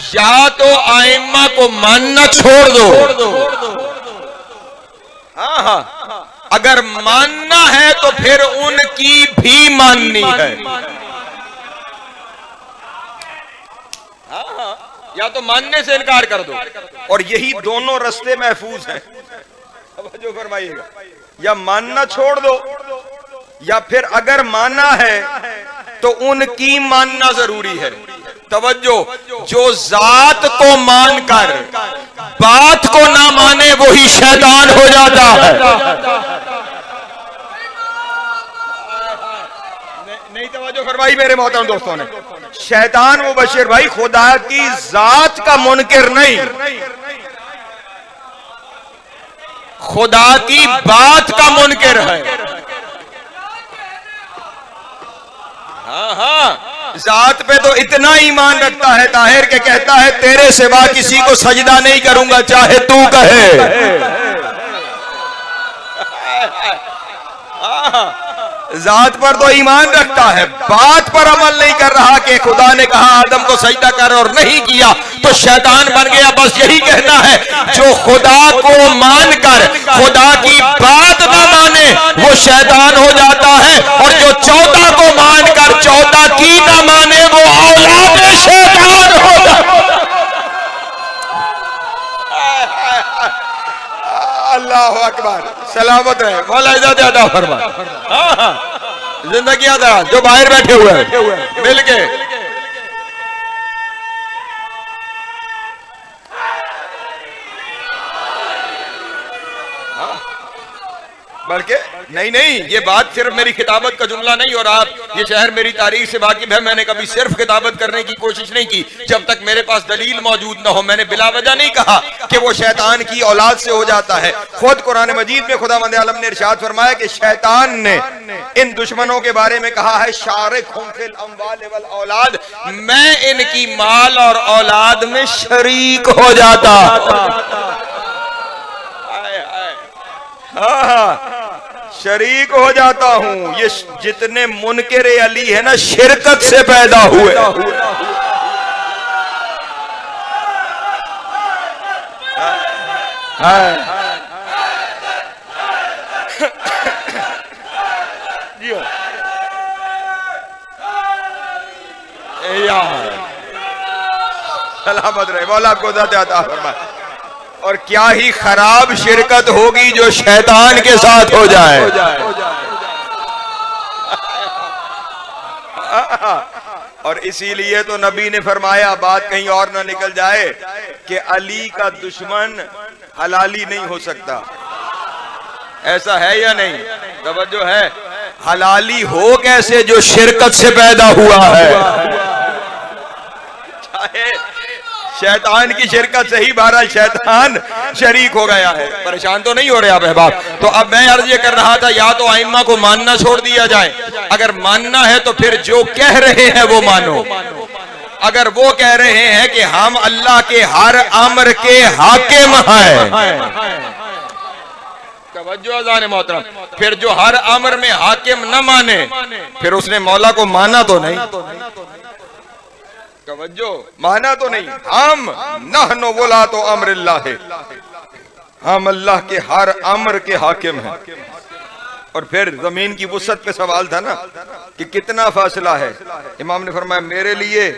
या तो आइम्मा को मानना छोड़ दो, हाँ हाँ, अगर मानना है तो फिर उनकी भी माननी है। हाँ हाँ, या तो मानने से इनकार कर दो, और यही दोनों रास्ते महफूज हैं। अब जो फरमाइएगा, या मानना छोड़ दो, या फिर अगर मानना है तो उनकी मानना जरूरी है। तवज्जो, जो जात को मानकर बात को ना माने वही शैतान हो जाता है। नहीं तवज्जो फरमाई मेरे मोहतरम दोस्तों ने। शैतान वो बशीर भाई खुदा की जात का मुनकिर नहीं, खुदा की बात का मुनकिर है। हाँ हाँ, जात पे तो इतना ईमान रखता है ताहिर के कहता है तेरे सिवा किसी को सजदा नहीं करूंगा चाहे तू कहे। जात पर तो ईमान रखता है, बात पर अमल नहीं कर रहा कि खुदा ने कहा आदम को सजदा कर और नहीं किया तो शैतान बन गया। बस यही कहना है, जो खुदा को मानकर खुदा की बात ना माने वो शैतान हो जाता है, और जो 14 को मानकर 14 की ना माने वो औलाद शैतान हो जाता है। अल्लाह अकबर, सलामत रहे, मौला इज़्ज़त अता फरमा। हाँ हाँ, जिंदगी आता जो बाहर बैठे हुए हैं मिल के बल्कि नहीं, ये बात सिर्फ मेरी खिताबत का जुमला नहीं, और आप ये शहर मेरी तारीख से वाकिफ है। मैंने कभी सिर्फ खिताबत करने की कोशिश नहीं की जब तक मेरे पास दलील मौजूद ना हो। मैंने बिला वजह नहीं कहा कि वो शैतान की औलाद से हो जाता है। खुद कुरान मजीद में खुदावंद आलम ने इरशाद फरमाया कि शैतान ने इन दुश्मनों के बारे में कहा है शारिकहुम फिल अम्वाल वल औलाद, मैं इनकी माल और औलाद में शरीक हो जाता। हाँ, शरीक हो जाता हूं। ये जितने मुनकिर अली है ना शिरकत से पैदा हुए। सलामत रहे, मौला आपको अता फरमाए। और क्या ही खराब शिरकत होगी जो शैतान के साथ हो जाए। और इसीलिए तो नबी ने फरमाया, बात कहीं और ना निकल जाए, कि अली का दुश्मन हलाली नहीं हो सकता। ऐसा है या नहीं? तवज्जो है, हलाली हो कैसे जो शिरकत से पैदा हुआ है। चाहे शैतान की शिरकत से ही बहरहाल शैतान शरीक हो गया है। परेशान तो नहीं हो रहे आप अहबाब? तो अब मैं अर्ज ये कर रहा था, या तो आइम्मा को मानना छोड़ दिया जाए, अगर मानना है तो फिर जो कह रहे हैं वो मानो। अगर वो कह रहे हैं कि हम अल्लाह के हर अम्र के हाकिम हैं, तवज्जो अज़ान मोहतरम, फिर जो हर अम्र में हाकिम न माने फिर उसने मौला को माना तो नहीं। तवज्जो, माना तो नहीं। हम नहनो वला तो अम्रिल्लाह है, हम अल्लाह के हर अम्र के हाकिम हैं। और फिर जमीन की वुसअत पे सवाल था ना कि कितना फासला है। इमाम ने फरमाया मेरे लिए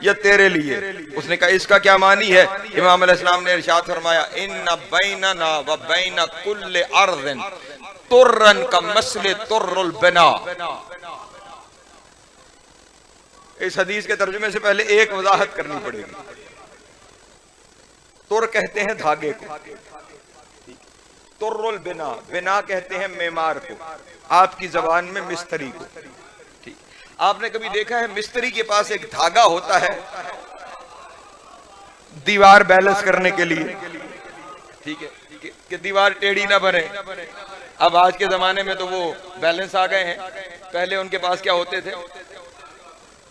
या तेरे लिए। उसने कहा इसका क्या मानी है? इमाम अलैहिस्सलाम ने इरशाद फरमाया इन्ना बैनना व बैन कुल्ल अर्ज़िन तुर्रन का मसले तुर्रुल बिना। इस हदीस के तर्जुमे से पहले एक वजाहत करनी पड़ेगी। तुर कहते हैं धागे को, तुर्रुल बिना, बिना कहते हैं मेमार को, आपकी जबान में मिस्त्री को। ठीक, आपने कभी देखा है मिस्त्री के पास एक धागा होता है दीवार बैलेंस करने के लिए, ठीक है, कि दीवार टेढ़ी ना बने। अब आज के जमाने में तो वो बैलेंस आ गए हैं, पहले उनके पास क्या होते थे?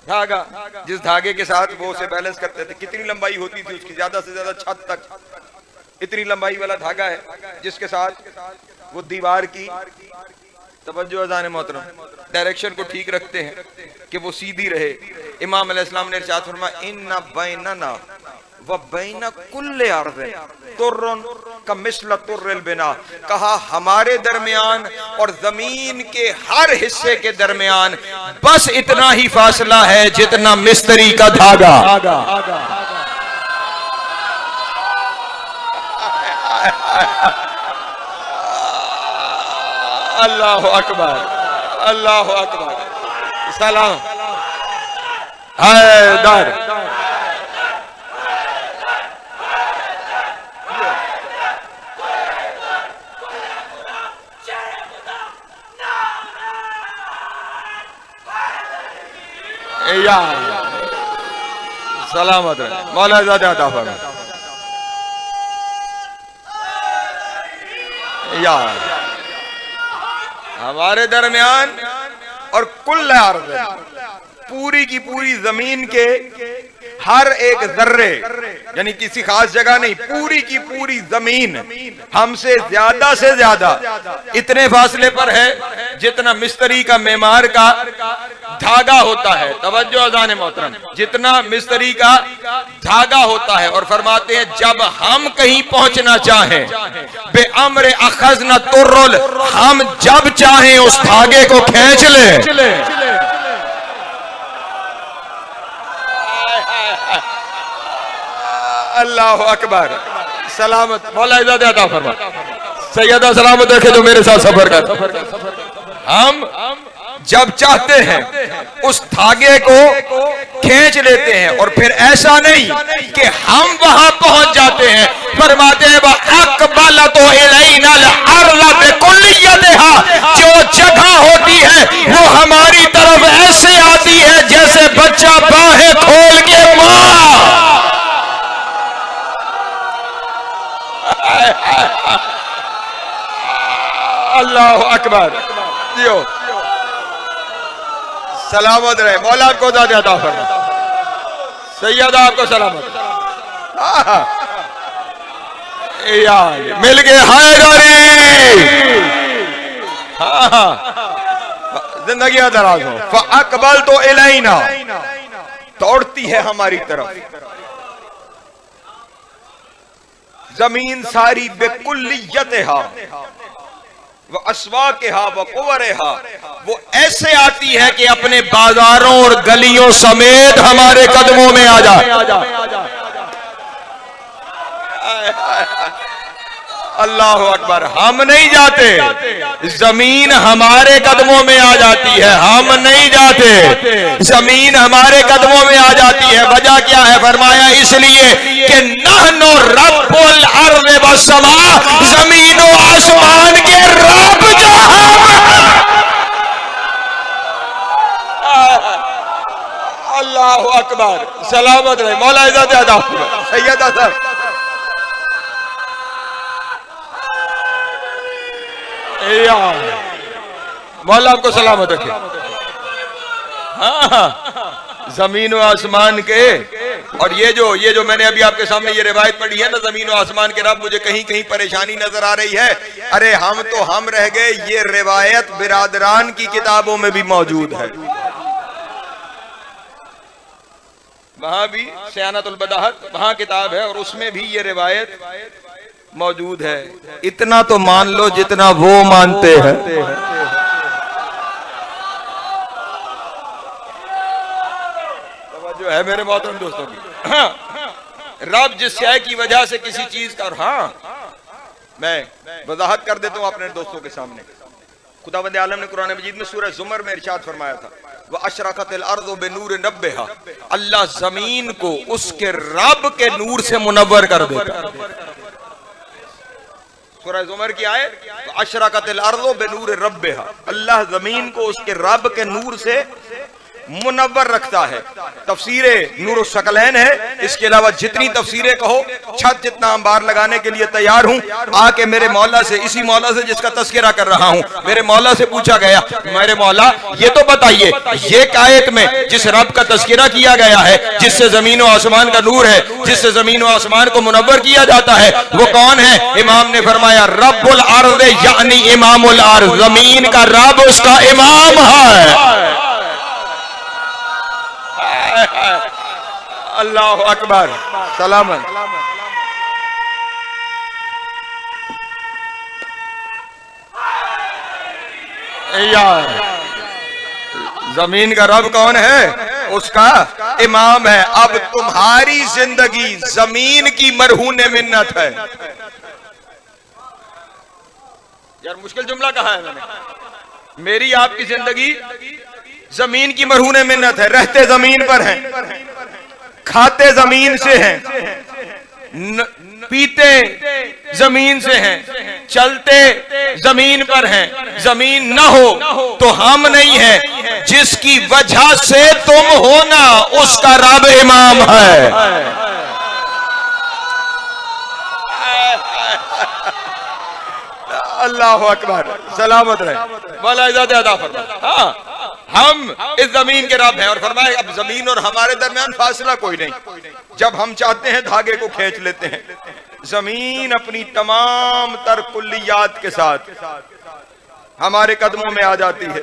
धागा, जिस धागे के साथ वो उसे बैलेंस करते थे। कितनी लंबाई होती थी उसकी? ज्यादा से ज्यादा छत तक इतनी लंबाई वाला धागा है जिसके साथ वो दीवार की, तवज्जो अज़ान मोहतरम, डायरेक्शन को ठीक रखते हैं कि वो सीधी रहे। इमाम अलैहिस्सलाम ने इरशाद फरमाया इन्ना बैनना व बैन कुल्ले अर्ज़ तुर्रुन कमिस्ल तुर्रिल बिना, कहा हमारे दरमियान और जमीन के हर हिस्से के दरमियान बस इतना ही फासला है जितना मिस्त्री का धागा। अल्लाह अकबर, अल्लाह अकबर। सलाम हैदर। या सलामत है मौला ज़्यादा अता फरमा। या हमारे दरमियान और कुल अर्ज़, पूरी की पूरी जमीन के हर एक जर्रे, यानी किसी खास जगह नहीं, पूरी की पूरी जमीन हमसे ज्यादा से ज्यादा इतने फासले पर है जितना मिस्त्री का मेमार का धागा होता है। तवज्जो अज़ान मोहतरम, जितना मिस्त्री का धागा होता है। और फरमाते हैं जब हम कहीं पहुंचना चाहें, बेअम्र अखज़ना तुर्रुल, हम जब चाहें उस धागे को खींच ले। अल्लाह अकबर। सलामत मौला इज़्ज़त अता फरमा। सैयदा सलामत रखे तो मेरे साथ सफर कर। हम जब चाहते हैं उस धागे को खींच लेते हैं, और फिर ऐसा नहीं कि हम वहां पहुंच जाते हैं। फरमाते हैं अक़बल तो इलैना अर्ज़ बिकुल्लियतिहा, जो जगह होती है वो हमारी तरफ ऐसे आती है जैसे बच्चा बाहें खोल के मां। अल्लाह अकबर। दियो सलामत रहे मौला आपको ज़्यादा अता फरमा। सैयदा आपको सलामत। मिल गए हैदरी। जिंदगी दराज हो। फ़अक़बल तो इलैना, दौड़ती है हमारी तरफ जमीन सारी, बेकुल्लियतिहा व अस्वाक़िहा व कुवरिहा, वो ऐसे आती है कि अपने बाजारों और गलियों समेत हमारे कदमों में आ जाए। अल्लाह अकबर। हम नहीं जाते, जमीन हमारे कदमों में आ जाती है। हम नहीं जाते, जमीन हमारे कदमों में आ जाती है। वजह क्या है? फरमाया इसलिए कि नहनु रब्बुल अर्ज़ वस्समा, जमीन और आसमान के रब जो हम। अल्लाह अकबर। सलामत रहे मौला इज़्ज़त अता फरमा। सैयदा सर मौला आपको सलामत रखे। हाँ, जमीन और आसमान के, और ये जो मैंने अभी आपके सामने ये रिवायत पढ़ी है ना, जमीन और आसमान के रब, मुझे कहीं कहीं परेशानी नजर आ रही है। अरे हम तो हम रह गए, ये रिवायत बिरादरान की किताबों में भी मौजूद है। वहां भी सियानतुल बदाहत वहां किताब है, और उसमें भी ये रिवायत मौजूद है। इतना तो मान लो जितना वो मानते हैं। जो है मेरे मोहतरम दोस्तों की, हाँ, रब जिस शय की वजह से किसी चीज का, और हाँ मैं वजाहत कर देता हूँ अपने दोस्तों के सामने। खुदावंद आलम ने कुरान मजीद में सूरह ज़ुमर में इरशाद फरमाया था, वह अशरकतिल अर्ज़ु बिनूर रब्बिहा, अल्लाह जमीन को उसके रब के नूर से मुनव्वर कर देता। सूरह ज़ुमर की आयत, अशरकतिल अर्ज़ु बिनूर रब्बिहा, अल्लाह जमीन को उसके रब के नूर से मुनव्वर रखता है। तफसीरे नूर शकलैन है, इसके अलावा जितनी तफसीरें कहो, छत जितना अंबार लगाने के लिए तैयार हूँ। आके मेरे मौला से, इसी मौला से जिसका तस्करा कर रहा हूँ, मेरे मौला से पूछा गया, मेरे मौला ये तो बताइए, ये आयत में जिस रब का तस्करा किया गया है, जिससे जमीन और आसमान का नूर है, जिससे जमीन और आसमान को मुनव्वर किया जाता है, वो कौन है? इमाम ने फरमाया रब्बुल अर्ज़, यानी इमामुल अर्ज़, जमीन का रब उसका इमाम है। अल्लाह अकबर, सलामत। यार जमीन का रब कौन है? उसका इमाम है। अब तुम्हारी जिंदगी जमीन की मरहून मिन्नत है। यार मुश्किल जुमला कहा है मैंने। मेरी आपकी जिंदगी जमीन की मरहून मिन्नत है। रहते जमीन पर हैं, खाते जमीन से हैं, पीते जमीन से हैं, चलते जमीन पर हैं। जमीन न हो तो हम नहीं है। जिसकी वजह से तुम हो ना, उसका रब इमाम है। अल्लाह अकबर, सलामत रहे, वाला इज़्ज़त अता फरमाए। हाँ, हम इस जमीन के रब हैं। और फरमाए अब जमीन और हमारे दरमियान फासला कोई नहीं। जब हम चाहते हैं धागे को खींच लेते हैं। जमीन अपनी तमाम तर कुल्लियात के साथ हमारे कदमों में आ जाती है।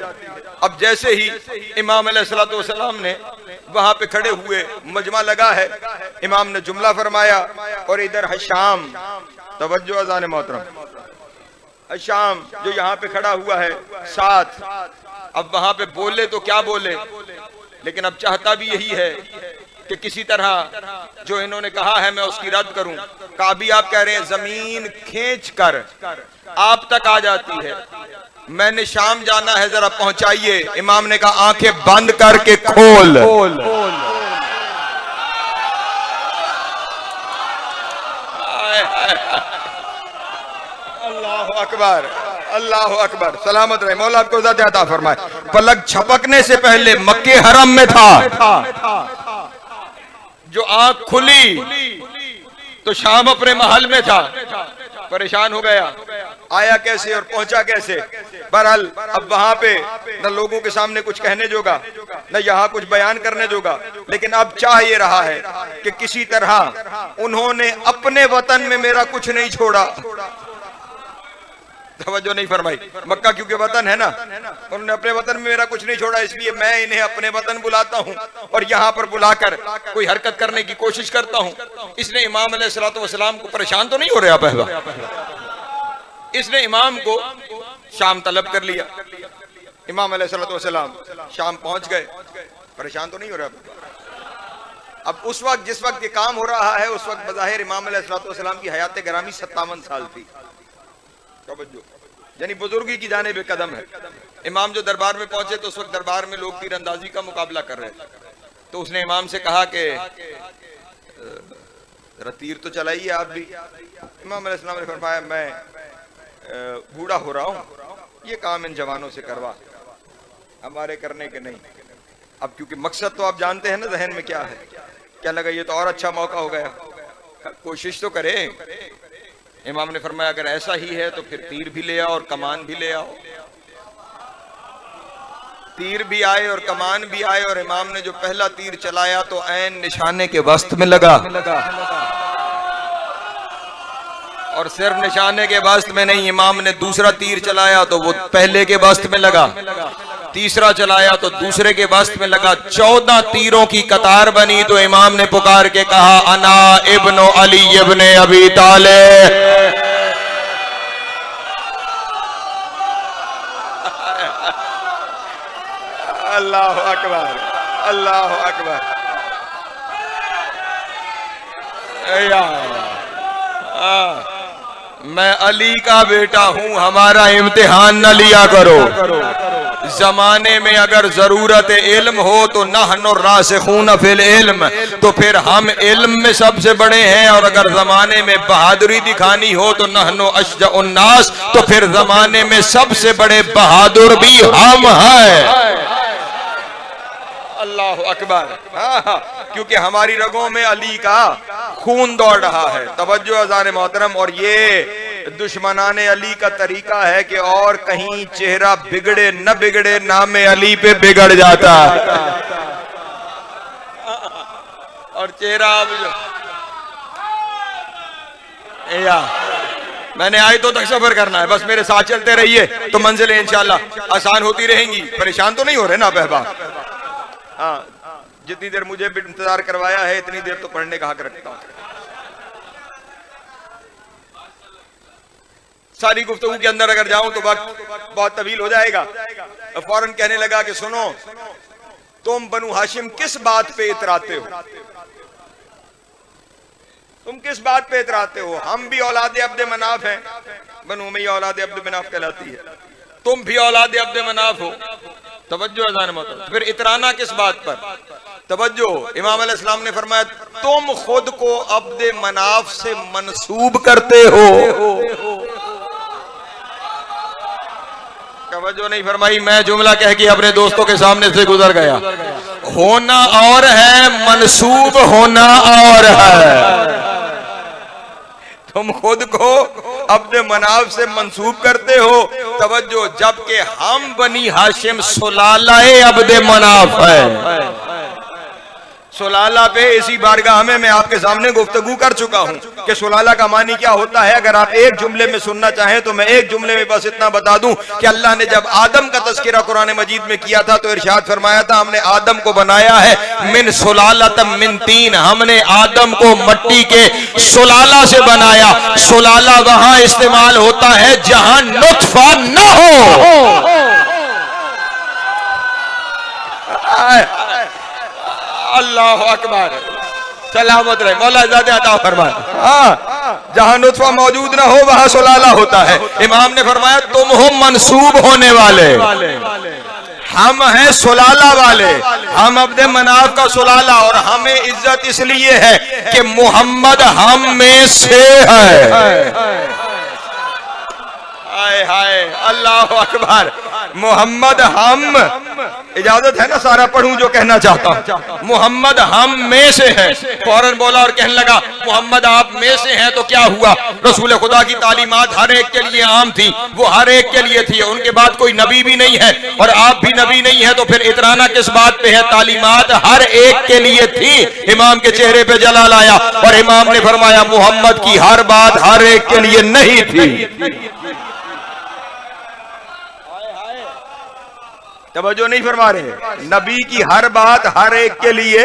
अब जैसे ही इमाम अलैहिस्सलातु वस्सलाम ने वहां पे खड़े हुए, मजमा लगा है, इमाम ने जुमला फरमाया और इधर हशाम, तवज्जो अज़ान मोहतरम, हशाम जो यहाँ पे खड़ा हुआ है साथ। अब वहां पे बोले तो क्या बोले, लेकिन अब चाहता भी यही है कि किसी तरह जो इन्होंने कहा है मैं उसकी रद्द करूं। काबी आप कह रहे हैं जमीन खींच कर आप तक आ जाती है। मैंने शाम जाना है, जरा पहुंचाइए। इमाम ने कहा आंखें बंद करके खोल। अल्लाह अकबर, अल्लाह अकबर, सलामत रहे, मौला आपको इज़्ज़त अता फरमाए। पलक झपकने से पहले मक्के हरम में था। जो आंख खुली तो शाम अपने महल में था। परेशान हो गया, आया कैसे और पहुंचा कैसे। बहरहाल अब वहां पे न लोगों के सामने कुछ कहने जोगा, न यहाँ कुछ बयान करने जोगा। लेकिन अब चाह ये रहा है कि किसी तरह उन्होंने अपने वतन में मेरा कुछ नहीं छोड़ा। तवज्जो नहीं फरमाई। मक्का क्योंकि वतन है ना, उन्होंने अपने वतन में मेरा कुछ नहीं छोड़ा, इसलिए मैं इन्हें अपने वतन बुलाता हूँ और यहाँ पर बुलाकर कोई हरकत करने की कोशिश करता हूँ। इसने इमाम अलैहिस्सलातु वस्सलाम को परेशान तो नहीं हो रहा पहला, इसने इमाम को शाम तलब कर लिया। इमाम अलैहिस्सलातु वस्सलाम शाम पहुंच गए, परेशान तो नहीं हो रहा। अब उस वक्त जिस वक्त ये काम हो रहा है, उस वक्त बज़ाहिर इमाम अलैहिस्सलातु वस्सलाम की हयात गरामी 57 साल थी। यानी बुजुर्गी की जानिब कदम है। इमाम जो दरबार में पहुंचे तो उस वक्त दरबार में लोग तीरंदाजी का मुकाबला कर रहे थे। तो उसने इमाम से कहा कि जरा तीर तो चलाइए आप भी। इमाम अलैहिस्सलाम ने फरमाया मैं बूढ़ा हो रहा हूँ, ये काम इन जवानों से करवा, हमारे करने के नहीं। अब क्योंकि मकसद तो आप जानते हैं ना जहन में क्या है। क्या लगा ये तो और अच्छा मौका हो गया, कोशिश तो करें। इमाम ने फरमाया अगर ऐसा ही है तो फिर तीर भी ले आओ और कमान भी ले आओ। तीर भी आए और कमान भी आए और इमाम ने जो पहला तीर चलाया तो ऐन निशाने के वस्त में लगा। और सिर्फ निशाने के वस्त में नहीं, इमाम ने दूसरा तीर चलाया तो वो पहले के वस्त में लगा, तीसरा चलाया तो दूसरे के वस्त में लगा। 14 तीरों की कतार बनी तो इमाम ने पुकार के कहा अना इब्नो अली इब्ने अबी तालिब। अल्लाह अकबर, अल्लाह अकबर। मैं अली का बेटा हूं, हमारा इम्तिहान न लिया करो। जमाने में अगर जरूरत इल्म हो तो नहनु रासिखून फिल इल्म, तो फिर हम इल्म में सबसे बड़े हैं। और अगर जमाने में बहादुरी दिखानी हो तो नहनु अशजउन नास, तो फिर जमाने में सबसे बड़े बहादुर भी हम हैं। अल्लाह अकबर। हाँ, क्योंकि हमारी रगों में अली का खून दौड़ रहा है। तवज्जो अज़ान मोहतरम। और ये दुश्मनाने अली का तरीका है कि और कहीं चेहरा बिगड़े न बिगड़े, नामे अली पे बिगड़ जाता है। और चेहरा या मैंने आयतों तक सफर करना है, बस मेरे साथ चलते रहिए तो मंजिलें इंशाल्लाह आसान होती रहेंगी। परेशान तो नहीं हो रहे ना बहबा? हाँ, जितनी देर मुझे भी इंतजार करवाया है इतनी देर तो पढ़ने का हक रखता हूं। सारी गुफ्तगू के अंदर अगर जाऊं तो वक्त बहुत तवील हो जाएगा। फौरन कहने लगा कि सुनो, तुम बनु हाशिम किस बात पे इतराते हो? तुम किस बात पे इतराते हो? हम भी औलाद अब्द मनाफ हैं, बनु उमैया औलाद अब्द मनाफ कहलाती है, तुम भी औलाद अब्द मनाफ हो। तवज्जो अज़ान मतलब, फिर इतराना किस बात पर? तवज्जो, इमाम अलैहिस्सलाम ने फरमाया तुम खुद को अब्द मनाफ से मंसूब करते हो। तवज्जो नहीं फरमाई। मैं जुमला कह के अपने दोस्तों के सामने से गुजर गया। होना और है, मंसूब होना और है। तुम खुद को अब्द मनाफ से मंसूब करते हो। तवज्जो, जबकि हम बनी हाशिम सुलालाए अब्द मनाफ है। सुलाला पे इसी बारगाह में मैं आपके सामने गुफ्तगू कर चुका हूं कि सुलाला का मानी क्या होता है। अगर आप एक जुमले में सुनना चाहें तो मैं एक जुमले में बस इतना बता दूं कि अल्लाह ने जब आदम का तज़किरा कुरान मजीद में किया था तो इरशाद फरमाया था हमने आदम को बनाया है मिन सुलालतम मिन तीन, हमने आदम को मट्टी के सुलाला से बनाया। सुलाला वहां इस्तेमाल होता है जहां नुत्फा न हो। अल्लाह अकबर, सलामत रहे, मौला ज़्यादा अता फरमाए। हाँ, जहां नुत्फा मौजूद ना हो वहां सुलाला होता है। इमाम ने फरमाया तुम हो मंसूब होने वाले, हम हैं सुलाला वाले, हम अब्द मनाफ का सुलाला। और हमें इज्जत इसलिए है कि मोहम्मद हम में से है। हाय हाय, अल्लाह अकबर, मोहम्मद हम, इजाजत है ना सारा पढ़ूं जो कहना चाहता हूं। मोहम्मद हम में से है। फौरन बोला और कहने लगा मोहम्मद आप में से हैं तो क्या हुआ? रसूल खुदा की तालीमात हर एक के लिए आम थी, वो हर एक के लिए थी, उनके बाद कोई नबी भी नहीं है और आप भी नबी नहीं है, तो फिर इतराना किस बात पे है? तालीमात हर एक के लिए थी। इमाम के चेहरे पे जलाल आया और इमाम ने फरमाया मोहम्मद की हर बात हर एक के लिए नहीं थी। तवज्जो नहीं फरमा रहे, नबी की हर बात हर एक के लिए।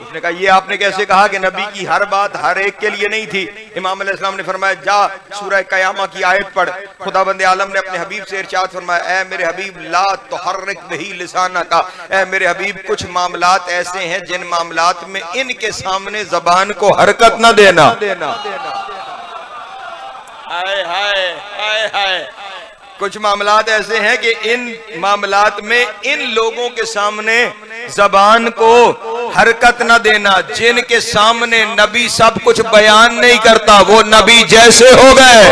उसने कहा ये आपने कैसे कहा कि नबी की हर बात हर एक के लिए नहीं थी? इमाम अलैहिस्सलाम ने फरमाया जा सूरह क़यामा की आयत पढ़। खुदाबंद आलम ने अपने हबीब से इरशाद फरमाया ए मेरे हबीब ला तुहर्रिक बिही लिसानका, ए मेरे हबीब कुछ मामलात ऐसे हैं जिन मामलात में इनके सामने जबान को हरकत न देना। हाय हाय हाय हाय, कुछ मामलात ऐसे हैं कि इन मामलात में इन लोगों के सामने जबान को हरकत न देना, जिनके सामने नबी सब कुछ बयान नहीं करता, वो नबी जैसे हो गए।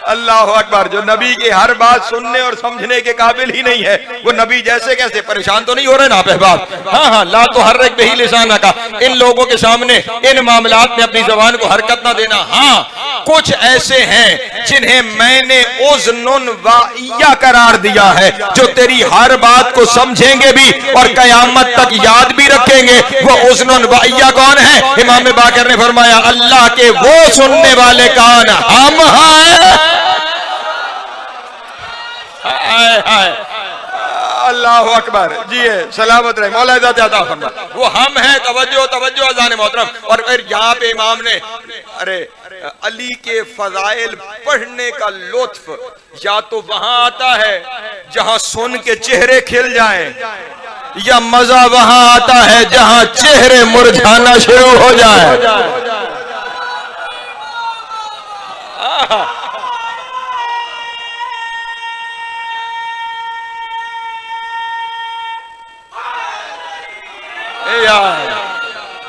अल्लाह अकबर, जो नबी की हर बात सुनने और समझने के काबिल ही नहीं है वो नबी जैसे कैसे? परेशान तो नहीं हो रहे ना आप अहबाब? हाँ हाँ, ला तो हर एक बिही लिसानका, इन लोगों के सामने इन मामलात में अपनी जबान को हरकत ना देना। हाँ, कुछ ऐसे हैं जिन्हें मैंने उज़्नुन वाइया करार दिया है, जो तेरी हर बात को समझेंगे भी और कयामत तक याद भी रखेंगे। वो उज़्नुन वाइया कौन है? इमाम बाकर ने फरमाया अल्लाह के वो सुनने वाले कान हम हैं। अल्लाह अकबर, जी सलामत रहे, मौला ज़ादा फरमा, वो हम हैं। तवज्जो तवज्जो अज़ान मोहतरम। और फिर यहाँ पे इमाम ने अरे अली के फजाइल पढ़ने का लुत्फ या तो वहां आता है जहां सुन के चेहरे खिल जाएं, या मजा वहां आता है जहां चेहरे मुरझाना शुरू हो जाए।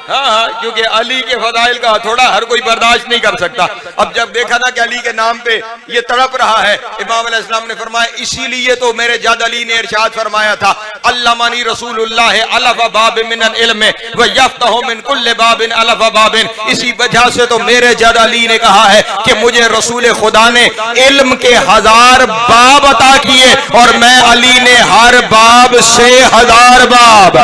हाँ हाँ, क्योंकि अली के फदाइल का थोड़ा हर कोई बर्दाश्त नहीं कर सकता। अब जब देखा ना कि अली के नाम पे ये तड़प रहा है, इमाम अलैहिस्सलाम ने फरमाया इसीलिए तो मेरे जाद अली ने इरशाद फरमाया था अल्लामानी रसूलुल्लाह अलफ बाब मिनल इल्म व यफ्तहु मिन कुल्ल बाबिन अलफ बाबिन। इसी वजह से तो मेरे जाद अली ने कहा है कि मुझे रसूल खुदा ने इल्म के 1000 बाब अता किए और मैं अली ने हर बाब से 1000 बाब।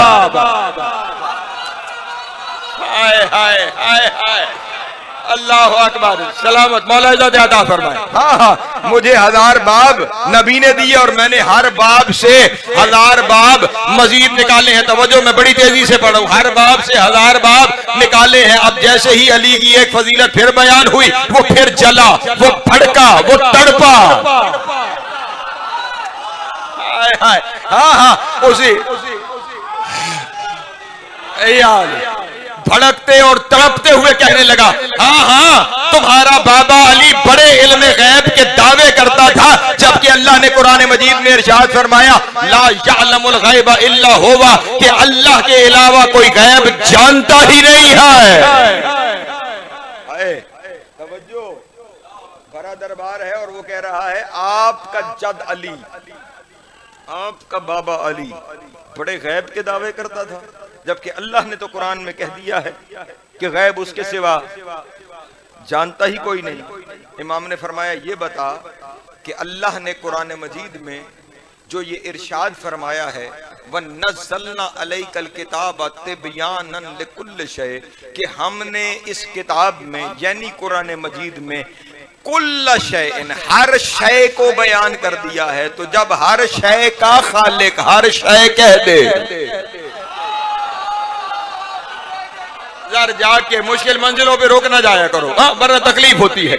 हाय हाय हाय हाय, अल्लाह अकबर, सलामत, मौला इज़्ज़त अता फरमाए। हाँ हाँ, मुझे 1000 बाब नबी ने दिए और मैंने हर बाब से 1000 बाब मजीद निकाले हैं। तवज्जो, मैं बड़ी तेजी से पढ़ा हूं। हर बाब से 1000 बाब निकाले हैं। अब जैसे ही अली की एक फजीलत फिर बयान हुई, वो फिर जला, वो भड़का, वो तड़पा। हाँ हाँ, उसी भड़कते और तड़पते हुए कहने लगा, हाँ हाँ, तुम्हारा बाबा अली बड़े इल्म गैब के दावे करता था, जबकि अल्लाह ने कुरान मजीद में इरशाद फरमाया, ला यअलमुल गैब इल्ला हुवा, कि अल्लाह के अलावा कोई गैब जानता ही नहीं है। तवज्जो, बड़ा दरबार है और वो कह रहा है आपका जद अली, आपका बाबा अली बड़े गैब के दावे करता था, जबकि अल्लाह ने तो कुरान में कह दिया है कि गैब उसके सिवा जानता ही कोई नहीं। इमाम ने फरमाया, ये बता कि अल्लाह ने कुरान मजीद में जो ये इरशाद फरमाया है, वन्नज़्ज़लना अलैकल किताब तिबयानन लिकुल्लि शै, कि हमने इस किताब में यानी कुरान मजीद में कुल्ल शैइन, हर शय को बयान कर दिया है। तो जब हर शय का खालिक हर शय कह दे, यार जाके मुश्किल मंजिलों पे रोक ना जाया करो, वरना तकलीफ होती है।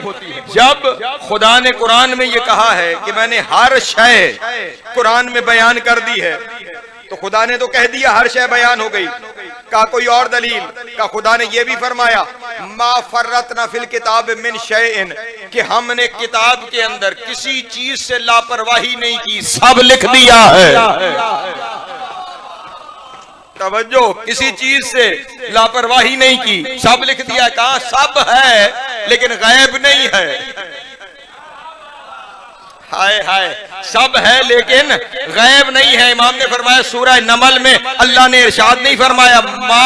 जब खुदा ने कुरान में ये कहा है कि मैंने हर शय कुरान में बयान कर दी है, तो खुदा ने तो कह दिया हर शय बयान हो गई। का कोई और दलील? का खुदा ने यह भी फरमाया, मा फर्रतना फिल किताब मिन शैइन, कि हमने किताब के अंदर किसी चीज से लापरवाही नहीं की, सब लिख दिया है। तवज्जो, किसी चीज से लापरवाही नहीं की, सब लिख दिया। कहा सब है लेकिन गैब नहीं है। हाय हाय, सब है लेकिन गैब नहीं है। इमाम ने फरमाया सूरह नमल में अल्लाह ने इरशाद नहीं फरमाया, मा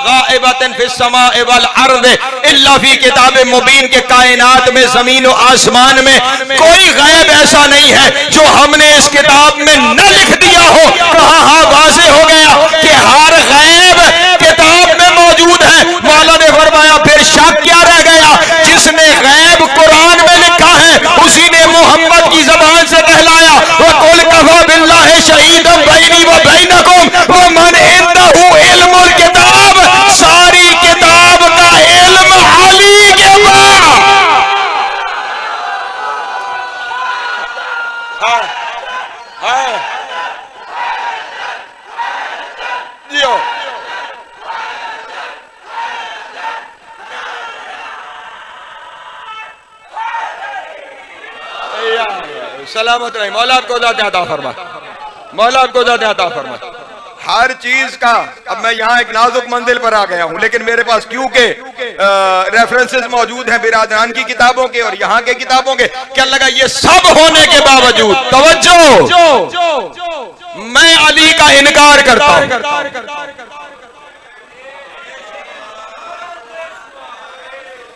गाइबतन फिस समाए वल अर्द इल्ला फी किताब मुबीन, के कायनात में जमीन और आसमान में कोई गैब ऐसा नहीं है जो हमने इस किताब में न लिख दिया हो। कहा हाँ, वाज़ेह हो गया कि हर गैब किताब में मौजूद है। मौला ने फरमाया फिर शक क्या रह गया? जिसने गैब कुरान में लिखा है उसी ने मोहम्मद की जबान से कहलाया, वकुल कफा बिल्लाहि शहीदन बैनी व बैनकुम व मन इंदहु इल्मुल किताब, सारी किताब का इल्म अली के पास। हाँ हाँ जियो, सलामत रहे। मौला आपको अता फरमा, मौला आपको अता फरमा। हर चीज का, अब मैं यहाँ एक नाजुक मंजिल पर आ गया हूँ, लेकिन मेरे पास क्योंकि रेफरेंसेस मौजूद हैं बिरादरान की किताबों के और यहाँ के किताबों के, क्या लगा ये सब होने के बावजूद, तवज्जो, मैं अली का इनकार करता हूँ।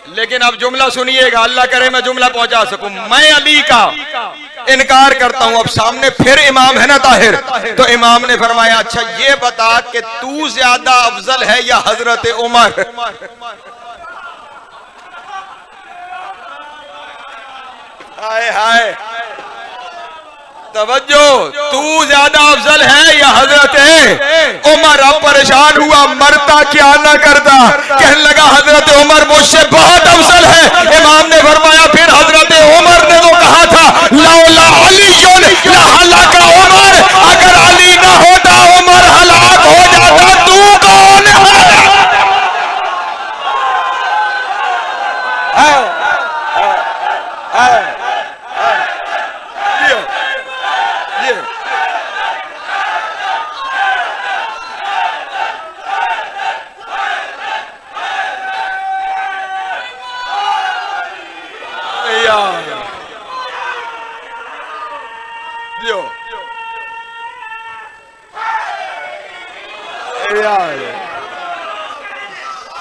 लेकिन अब जुमला सुनिएगा, अल्लाह करे मैं जुमला पहुंचा सकूं। मैं अली का इनकार करता हूं। अब सामने फिर इमाम है ना ताहिर, तो इमाम ने फरमाया, अच्छा ये बता कि तू ज्यादा अफजल है या हजरत उमर? हाय हाय, तवज्जो, तू ज्यादा अफजल है या हजरत उमर? अब परेशान हुआ, मरता क्या ना करता। कहने लगा हजरत उमर मुझसे बहुत अफजल है। इमाम ने फरमाया फिर हजरत उमर ने तो कहा था, लौला अलीयुन लहलका उमर, अगर अली ना होता उमर हलाक हो जाता। तू कौन है?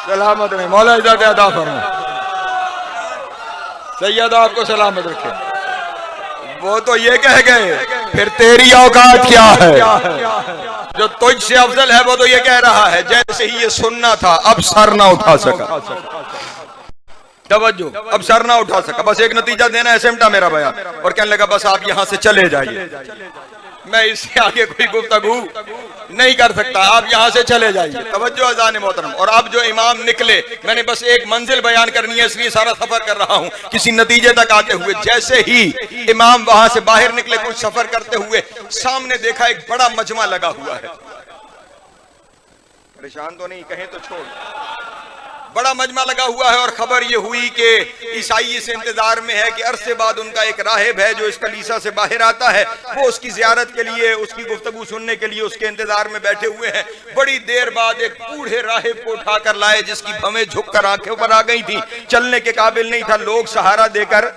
सलामत रहे, मौला इज़्ज़त अता फरमा, सैयद आपको सलामत रखे। वो तो ये कह गए, फिर तेरी औकात क्या है? जो तुझसे अफजल है वो तो ये कह रहा है जैसे ही ये सुनना था अब सर ना उठा सका। तवज्जो, अब सर ना उठा सका, बस एक नतीजा देना है, सिमटा मेरा बयान, और कहने लगा बस आप यहां से चले जाइए, मैं इससे आगे कोई गुफ्तगू नहीं कर सकता, आप यहां से चले जाइए। तवज्जो अज़ान मोहतरम। और अब जो इमाम निकले, मैंने बस एक मंजिल बयान करनी है इसलिए सारा सफर कर रहा हूं, किसी नतीजे तक आते हुए। जैसे ही इमाम वहां से बाहर निकले, कुछ सफर करते हुए, सामने देखा एक बड़ा मजमा लगा हुआ है। परेशान तो नहीं, कहें तो छोड़, बड़ा मजमा लगा हुआ है। और खबर यह हुई कि ईसाई इस इंतजार में है कि अरसे बाद उनका एक राहिब है जो इस कलीसा से बाहर आता है, वो उसकी जियारत के लिए, उसकी गुफ्तगू सुनने के लिए उसके इंतजार में बैठे हुए हैं। बड़ी देर बाद एक बूढ़े राहिब को उठाकर लाए, जिसकी भवें झुककर आंखें पर आ गई थी, चलने के काबिल नहीं था। लोग सहारा देकर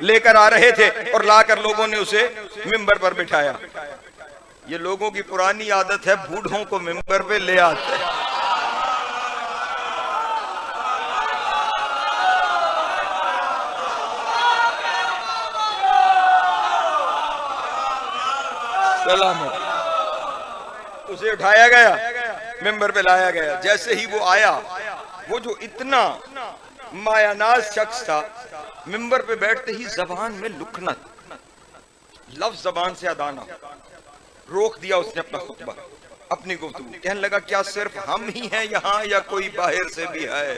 लेकर आ रहे थे और लाकर लोगों ने उसे मिंबर पर बिठाया। ये लोगों की पुरानी आदत है, बूढ़ों को मिंबर पे ले आते हैं। उसे उठाया गया, मिंबर पे लाया गया। जैसे ही वो आया, वो जो इतना मायानाज शख्स था, मिंबर पे बैठते ही जबान में लुकनत, लफ्ज जबान से अदा ना, रोक दिया उसने अपना खुतबा, अपनी गुफ्तगू। कहने लगा क्या सिर्फ हम ही हैं यहाँ या कोई बाहर से भी है?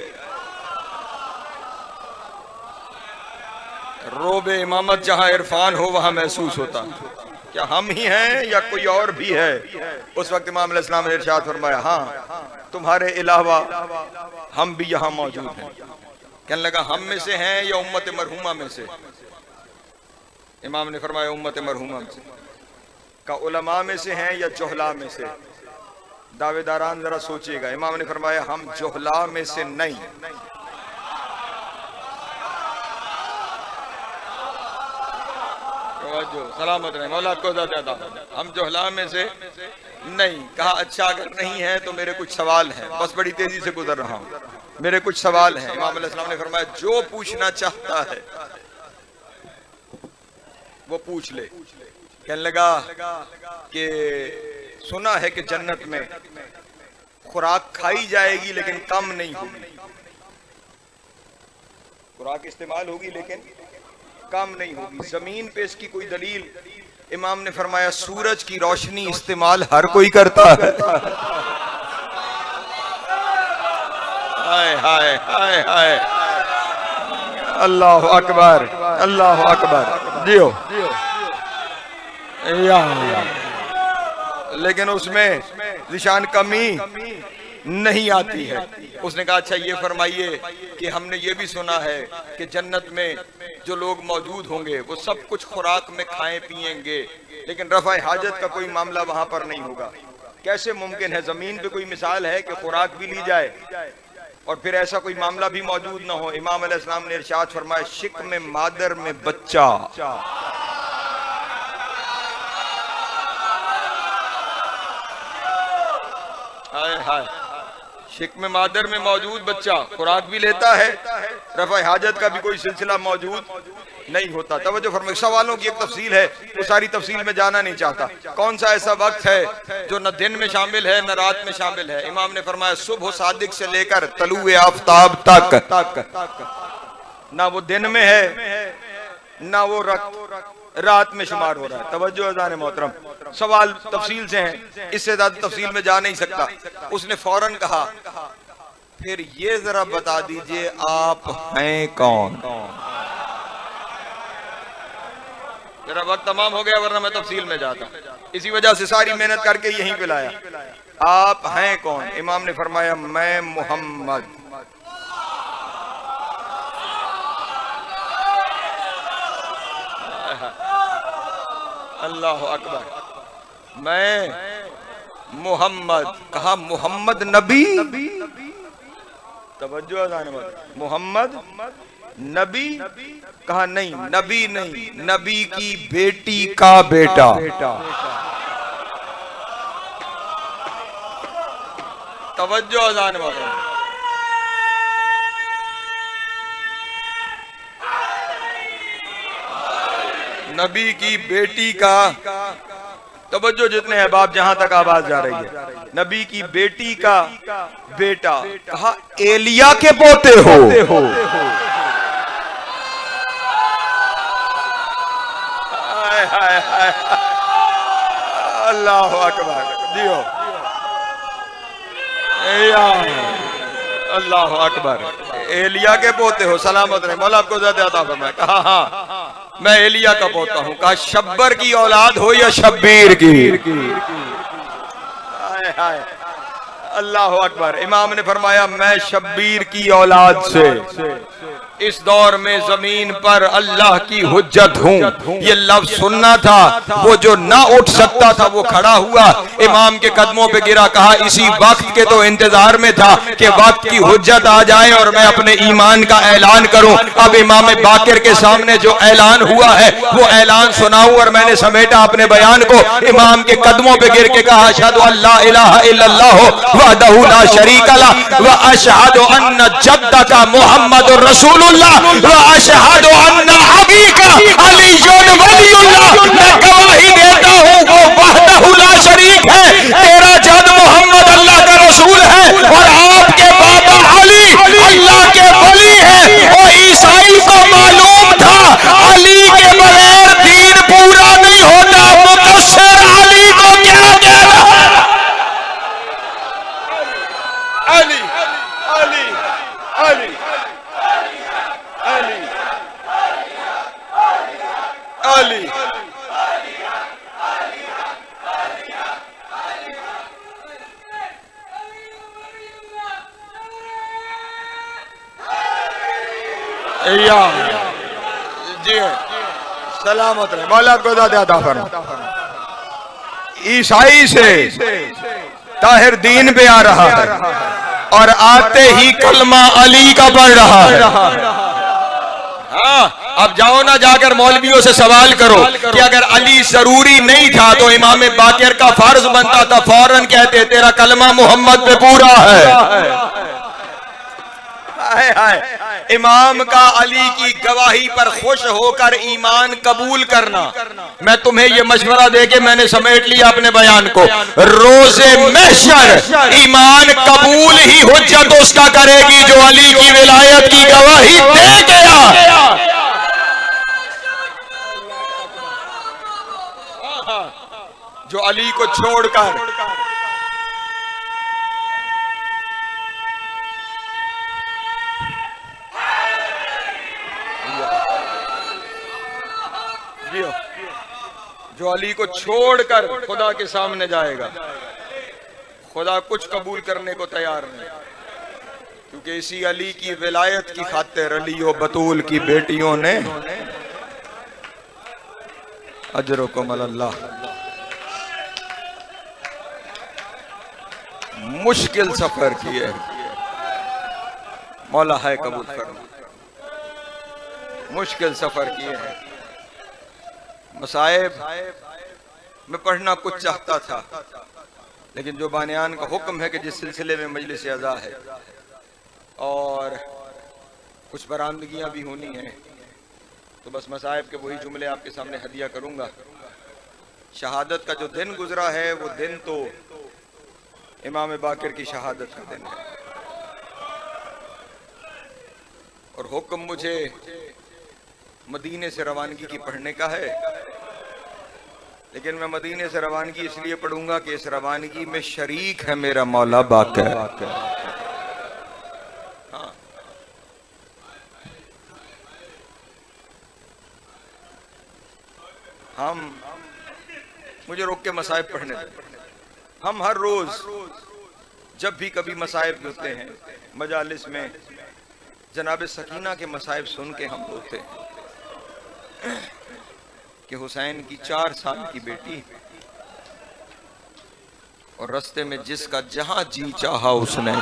रोबे इमामत जहां इरफान हो वहां महसूस होता, क्या हम ही हैं या कोई और भी है? उस वक्त इमाम अलैहिस्सलाम ने इरशाद फरमाया, हाँ तुम्हारे अलावा हम भी यहाँ मौजूद हैं। कहने लगा हम में से हैं या उम्मत मरहूमा में से? इमाम ने फरमाया उम्मत मरहूमा में से। का उलमा में से हैं या जोहला में से? दावेदारान जरा सोचिएगा। इमाम ने फरमाया हम जोहला में से नहीं। जो सलामत रहे, मौला को ज़्यादा, हम जोहला में से नहीं। कहा अच्छा अगर नहीं है तो मेरे कुछ सवाल हैं, बस बड़ी तेजी से गुजर रहा हूं, मेरे कुछ सवाल हैं। इमाम अलैहिस्सलाम ने फरमाया जो पूछना चाहता है वो पूछ ले। कहने लगा कि सुना है कि जन्नत में खुराक खाई जाएगी लेकिन कम नहीं होगी, खुराक इस्तेमाल होगी लेकिन कम नहीं होगी। जमीन पे इसकी कोई दलील? इमाम ने फरमाया सूरज की रोशनी इस्तेमाल हर कोई करता है। हाय हाय हाय हाय, अल्लाह अकबर, अल्लाह अकबर। जियो लेकिन उसमें निशान कमी नहीं आती है। उसने कहा अच्छा ये फरमाइए कि हमने ये भी सुना है कि जन्नत में जो लोग मौजूद होंगे वो सब कुछ खुराक में खाएं पिएंगे, लेकिन रफ़ा हाजत का कोई मामला वहां पर नहीं होगा। कैसे मुमकिन है? जमीन पे कोई मिसाल है कि खुराक भी ली जाए और फिर ऐसा कोई मामला भी मौजूद ना हो? इमाम अलैहिस्सलाम ने इरशाद फरमाया शिक में मादर में बच्चा, हाय हाय, शिक में मादर में मौजूद बच्चा खुराक भी लेता है, रफ़ा हाजत का भी कोई सिलसिला मौजूद नहीं होता। तवज्जो फरमाइए, सवालों की एक तफसील है, वो सारी तफसील में जाना नहीं चाहता। कौन सा ऐसा वक्त है जो न दिन में शामिल है न रात में शामिल है? इमाम ने फरमाया सुबह सादिक से लेकर तलुए आफताब तक, ना वो दिन में है ना वो रात में शुमार हो रहा है। तवज्जो अज़ान मोहतरम, सवाल तफसील से हैं, इससे ज्यादा तफसील में जा नहीं सकता। उसने फौरन कहा फिर ये जरा बता दीजिए आप हैं कौन? मेरा वक्त तमाम हो गया वरना मैं तफसील में जाता, इसी वजह से सारी मेहनत करके यहीं पे लाया। आप हैं कौन? इमाम ने फरमाया मैं मोहम्मद। अल्लाह अकबर, मैं मोहम्मद। कहा मोहम्मद नबी? तवज्जो अज़ान मोहम्मद नबी? कहा नहीं, नबी नहीं, नबी की बेटी का बेटा। तवज्जो अज़ान नबी की बेटी का। तवज्जो जितने हैं बाप, जहां तक आवाज जा रही है, नबी की बेटी का बेटा। कहा एलिया के पोते हो? अल्लाह अकबर जियो, अल्लाह अकबर। एलिया के पोते हो, सलामत रहे, मौला आपको ज़्यादा अता फरमाए। कहा हाँ मैं एलिया का पोता हूँ। कहा शब्बर की औलाद हो या शब्बीर की। हाय हाय, अल्लाह अकबर। इमाम ने फरमाया मैं शब्बीर की औलाद से इस दौर में जमीन पर अल्लाह की हुज्जत हूँ। ये लफ्ज सुनना था, वो जो ना उठ सकता था वो खड़ा हुआ, इमाम के कदमों पे गिरा। कहा इसी वक्त के तो इंतजार में था कि वक्त की हुज्जत आ जाए और मैं अपने ईमान का ऐलान करूं। अब इमाम बाकिर के सामने जो ऐलान हुआ है वो ऐलान सुनाऊं, और मैंने समेटा अपने बयान को। इमाम के कदमों पे गिर के कहा अशहदु अल्ला इलाहा इल्लल्लाह वहदहु ला शरीका लहु व अशहदु अन्ना जद्दका मुहम्मदुर रसूलुल्लाह व अशहदु अन्ना अबीका अलीयुन वलीयुल्लाह। मैं गवाही देता हूं वो वहदहु ला शरीक है, तेरा जद मोहम्मद अल्लाह का रसूल है और आपके बाबा अली अल्लाह के वली है। और ईसाई को मालूम था अली के बगैर दीन पूरा नहीं होता। मुकस्सर अली को क्या कहना? अली अली अली अली अली जी सलामत रहे, मौला को ज़्यादा फरमाए। ईसाई से ताहिर दीन पे आ रहा है और आते ही कलमा अली का पढ़ रहा है। हाँ, अब जाओ ना जाकर मौलवियों से सवाल करो कि अगर अली जरूरी नहीं था तो इमाम बाकिर का फर्ज बनता था, फौरन कहते तेरा कलमा मोहम्मद पे पूरा है। हाय हाय, इमाम का अली की गवाही पर खुश होकर ईमान कबूल करना। मैं तुम्हें ये मशवरा देके मैंने समेट लिया अपने बयान को। रोजे महशर ईमान कबूल ही हुज्जत उसका करेगी जो अली की विलायत की गवाही दे गया। जो अली को छोड़कर जो अली को छोड़कर खुदा के सामने जाएगा, खुदा कुछ कबूल करने को तैयार नहीं, क्योंकि इसी अली की विलायत की खातिर अली और बतूल की बेटियों ने अजरुकुम अल्लाह मुश्किल सफर किए। मौला है कबूल करना, मुश्किल सफर किए हैं। मसाइब में पढ़ना कुछ चाहता था, लेकिन जो बानियान का हुक्म है कि जिस सिलसिले में मजलिस अज़ा है और कुछ बरामदगियां भी होनी हैं, तो बस मसाइब के वही जुमले आपके सामने हदिया करूंगा। शहादत का जो दिन गुजरा है वो दिन तो इमाम बाकिर की शहादत का दिन है, और हुक्म मुझे मदीने से रवानगी की पढ़ने का है। लेकिन मैं मदीने से रवानगी इसलिए पढ़ूंगा कि इस रवानगी में शरीक है मेरा मौला बाकिर। हाँ, मुझे रोक के मसाइब पढ़ने दें। हम हर रोज जब भी कभी मसाइब होते हैं मजालिस में, जनाब सकीना के मसाइब सुन के हम रोते हैं कि हुसैन की 4 साल की बेटी, और रास्ते में जिसका जहां जी चाहा उसने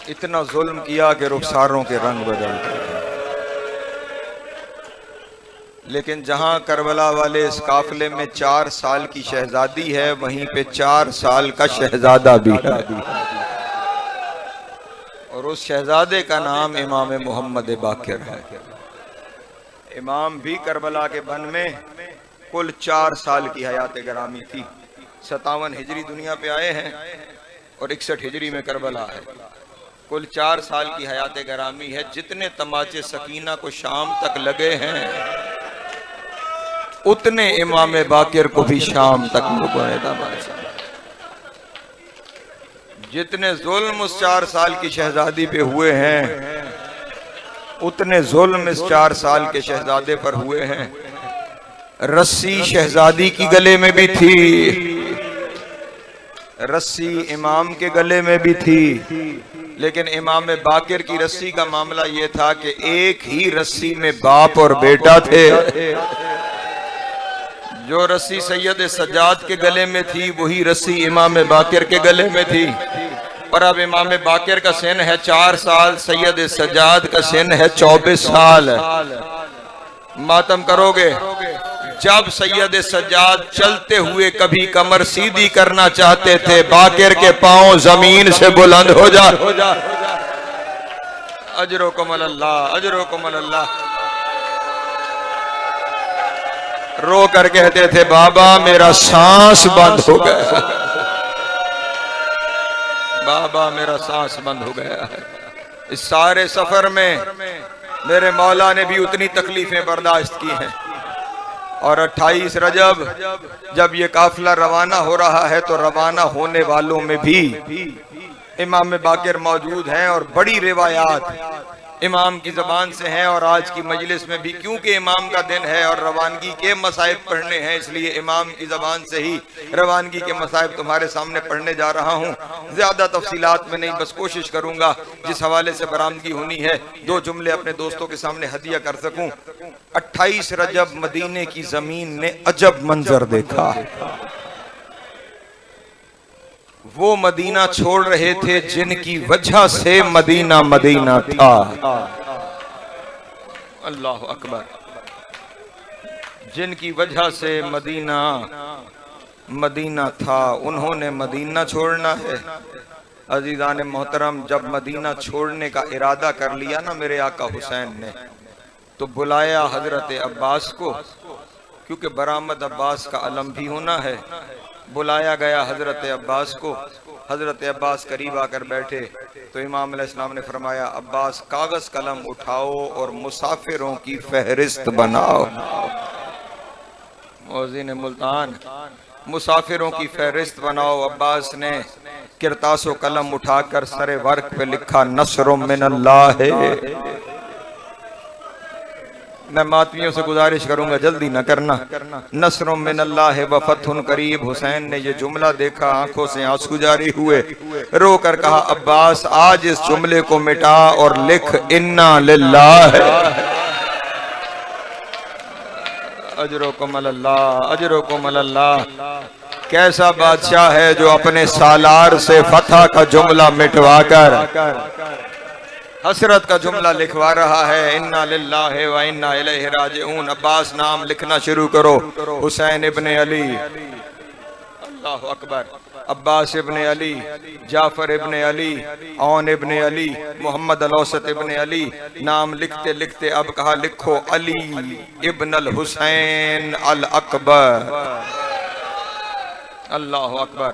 इतना जुल्म किया कि रुखसारों के रंग बदल गए। लेकिन जहां करबला वाले इस काफिले में 4 साल की शहजादी है, वहीं पे 4 साल का शहजादा भी है, और उस शहजादे का नाम इमाम मोहम्मद बाकिर है। इमाम भी करबला के बन में कुल 4 साल की हयात गरामी थी। 57 हिजरी दुनिया पे आए हैं और 61 हिजरी में करबला है। कुल 4 साल की हयात गरामी है। जितने तमाचे सकीना को शाम तक लगे हैं उतने इमाम बाकिर को भी शाम तक लोगों ने तमाचा। जितने जुल्म उस 4 साल की शहजादी पे हुए हैं उतने जुल्म इस 4 साल के शहजादे पर हुए हैं। रस्सी शहजादी की गले में भी थी, रस्सी इमाम के गले में भी थी, लेकिन इमाम बाकिर की रस्सी का मामला यह था कि एक ही रस्सी में बाप और बेटा थे। जो रस्सी सैयद सज्जाद के गले में थी वही रस्सी इमाम बाकिर के गले में थी। पर अब इमाम बाकिर का सिन है 4 साल, सैयद सज्जाद का सिन है 24 साल। मातम करोगे? जब सैयद सज्जाद चलते हुए कभी कमर सीधी करना चाहते थे बाकिर के पांव जमीन से बुलंद हो जा। अजरुकुम अल्लाह, अजरुकुम अल्लाह। रो कर कहते थे बाबा मेरा सांस बंद हो गया, बाबा मेरा सांस बंद हो गया है। इस सारे सफर में मेरे मौला ने भी उतनी तकलीफें बर्दाश्त की हैं। और 28 रजब जब ये काफिला रवाना हो रहा है तो रवाना होने वालों में भी इमाम बाकिर मौजूद हैं और बड़ी रिवायात इमाम की जबान से हैं। और आज की मजलिस में भी क्योंकि इमाम का दिन है और रवानगी के मसाइब पढ़ने हैं, इसलिए इमाम की जबान से ही रवानगी के मसाइब तुम्हारे सामने पढ़ने जा रहा हूँ। ज्यादा तफसीलात में नहीं, बस कोशिश करूंगा जिस हवाले से बरामदगी होनी है 2 जुमले अपने दोस्तों के सामने हदिया कर सकूं। 28 रजब मदीने की जमीन ने अजब मंजर देखा। वो मदीना छोड़ रहे थे जिनकी वजह से मदीना मदीना था। अल्लाह अकबर। जिनकी वजह से मदीना मदीना था उन्होंने मदीना छोड़ना है। अजीजान मोहतरम, जब मदीना छोड़ने का इरादा कर लिया ना मेरे आका हुसैन ने, तो बुलाया हजरत अब्बास को, क्योंकि बरामद अब्बास का अलम भी होना है। बुलाया गया हजरत अब्बास को। हजरत अब्बास करीब आकर बैठे तो इमाम अलैहिस्सलाम ने फरमाया अब्बास कागज कलम उठाओ और मुसाफिरों की फहरिस्त बनाओ। मौज़िन मुल्तान, मुसाफिरों की फहरिस्त बनाओ। अब्बास ने किरतासो कलम उठाकर सरे वर्क पे लिखा नस्रुम मिनल्लाह। मैं मातवियों से गुजारिश करूंगा जल्दी न करना। नस्रुम मिनल्लाह व फतहुन करीब। हुसैन ने ये जुमला देखा, आंखों से आंसू जारी हुए, रो कर कहा अब्बास आज इस जुमले को मिटा और लिख इन्ना लिल्लाह। अजरुकुम अल्लाह, अजरुकुम अल्लाह। कैसा बादशाह है जो अपने सालार से फतह का जुमला मिटवा कर हसरत का जुमला लिखवा रहा है। इन्ना लिल्लाहि व इन्ना इलैहि राजिऊन। अब्बास नाम लिखना शुरू करो। हुसैन इब्ने अली, अल्लाह अकबर। अब्बास इब्ने अली, जाफर इब्ने अली, औन इब्ने अली, मोहम्मद अलौसत इब्ने अली। नाम लिखते लिखते अब कहा लिखो अली इब्न अल हुसैन अल अकबर। अल्लाह अकबर।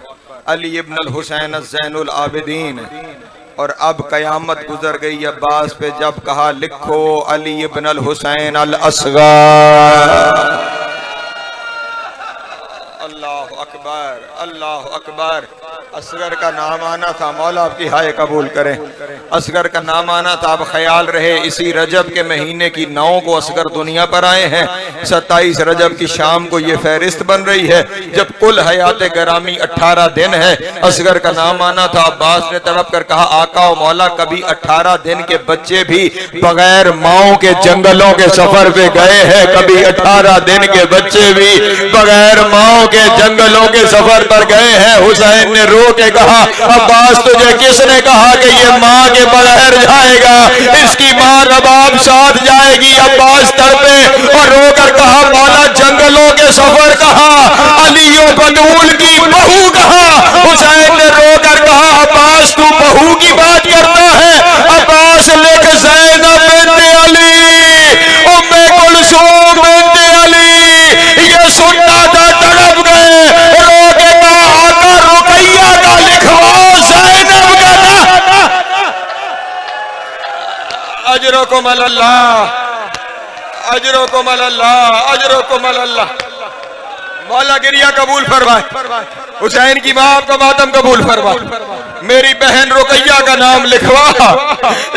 अली इब्न अल हुसैन ज़ैनुल आबिदीन। और अब कयामत गुजर गई अब्बास पे जब कहा लिखो अली इब्न अल हुसैन अल असगर। अल्लाह अकबर, अल्लाह अकबर। असगर का नाम आना था, मौला आपकी हाय कबूल करें। असगर का नाम आना था। अब ख्याल रहे इसी रजब के महीने की 9 को असगर दुनिया पर आए हैं। 27 रजब की शाम को ये फहरिस्त बन रही है जब कुल हयात गरामी 18 दिन है। असगर का नाम आना था। अब्बास ने तड़प कर कहा आका और मौला कभी 18 दिन के बच्चे भी बगैर माओ के जंगलों के सफर पे गए हैं, कभी 18 दिन के बच्चे भी बगैर माओ के जंगलों के सफर पर गए हैं। हुसैन ने रो के कहा अब्बास तुझे किसने कहा कि ये माँ के बगैर जाएगा, इसकी माँ रबाब साथ जाएगी। अब्बास तड़पे और रो कर कहा मौला जंगलों के सफर कहा, अली और बतूल की बहू कहा। हुसैन ने रो कर कहा अब्बास तू बहू की बात करता है। अब्बास लिख ज़ैनब बिन्त अली, उम्मे कुलसूम बिन्त अली। ये सुनना था, तड़प गए, रो के कहा आका रुकैया का लिखवाओ, ज़ैनब का ना। अजरकुम अल्लाह, अजरकुम अल्लाह, अजरकुम अल्लाह। मौला गिरिया कबूल फरमाए, हुसैन की माँ का मातम कबूल फरमाए। मेरी बहन रुकैया का नाम लिखवा,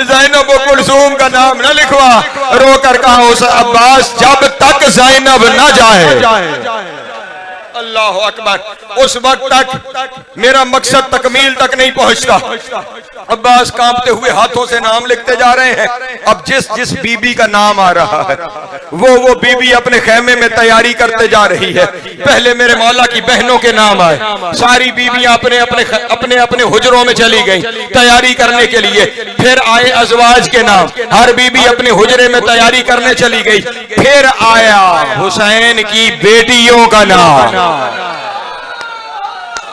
ज़ैनब कुलसूम का नाम न लिखवा। रोकर कहा उस अब्बास जब तक ज़ैनब न जाए। अल्लाह अकबर। उस वक्त तक मेरा मकसद तकमील तक नहीं पहुंचता। अब्बास कांपते हुए हाथों से नाम लिखते जा रहे हैं। अब जिस जिस बीबी का नाम आ रहा है वो बीबी अपने खेमे में तैयारी करते जा रही है। पहले मेरे मौला की बहनों के नाम आए, सारी बीबियां अपने अपने हुजरों में चली गई तैयारी करने के लिए। फिर आए अजवाज के नाम, हर बीबी अपने हुजरे में तैयारी करने चली गई। फिर आया हुसैन की बेटियों का नाम।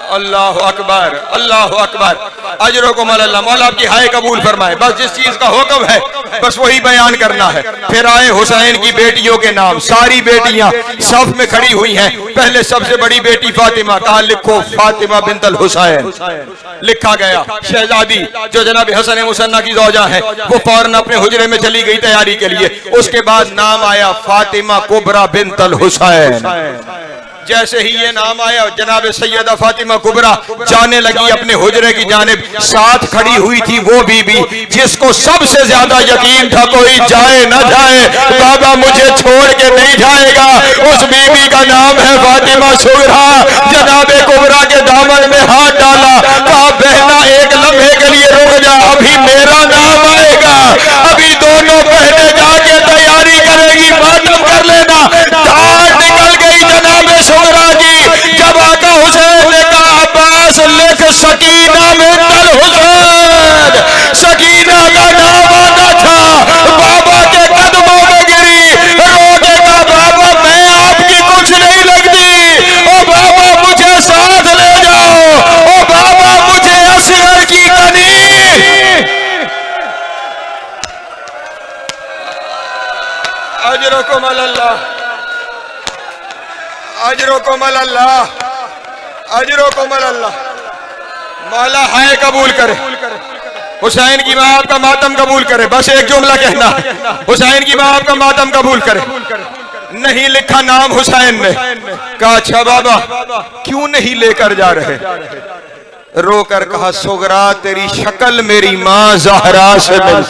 अल्लाह अकबर, अल्लाह अकबर। अजरकुम अल्लाह। मौला आपकी हाय कबूल फरमाए। बस जिस चीज का हुक्म है बस वही बयान करना है। फिर आए हुसैन की बेटियों के नाम, सारी बेटियां सफ में खड़ी हुई हैं। पहले सबसे बड़ी बेटी फातिमा, कहा लिखो फातिमा बिनतल हुसैन। लिखा गया। शहजादी जो जनाब हसन मुसन्ना की ज़ौजा है वो फौरन अपने हुजरे में चली गई तैयारी के लिए। उसके बाद नाम आया फातिमा कुबरा बिनतल हुसैन। जैसे ही ये नाम आया जनाब सैयदा फातिमा कुबरा जाने लगी अपने हुजरे की जानिब। साथ खड़ी हुई थी वो बीबी जिसको सबसे ज्यादा यकीन था कोई जाए न जाए बाबा मुझे छोड़ के नहीं जाएगा। उस बीबी का नाम है फातिमा सुगरा। जनाब कुबरा के दामन में हाथ डाला, कहा बहना एक लम्हे के लिए रुक जा, अभी मेरा नाम आएगा। अभी दोनों बहनें जाके तैयारी करेगी, मातम कर लेना। डांट निकल गई जनाब सुगरा की। जब आका हुसैन ने कहा अब्बास लिख सकीना बिनतल हुसैन, सकीना का नाम आता था। बाबा के कदमों में गिरी, रोके का बाबा मैं आपकी कुछ नहीं लगती, ओ बाबा मुझे साथ ले जाओ, ओ बाबा मुझे असगर की कनी। अजरकुम अल्लाह, अजरकुम अल्लाह, अजरकुम अल्लाह। मौला हाय कबूल करे, हुसैन की माँ आपका मातम कबूल करे। बस एक जुमला कहना, हुसैन की माँ आपका मातम कबूल करे। नहीं लिखा नाम हुसैन ने। कहा अच्छा बाबा क्यों नहीं लेकर जा रहे? रोकर कहा सुगरा तेरी शक्ल मेरी माँ ज़हरा से मिल।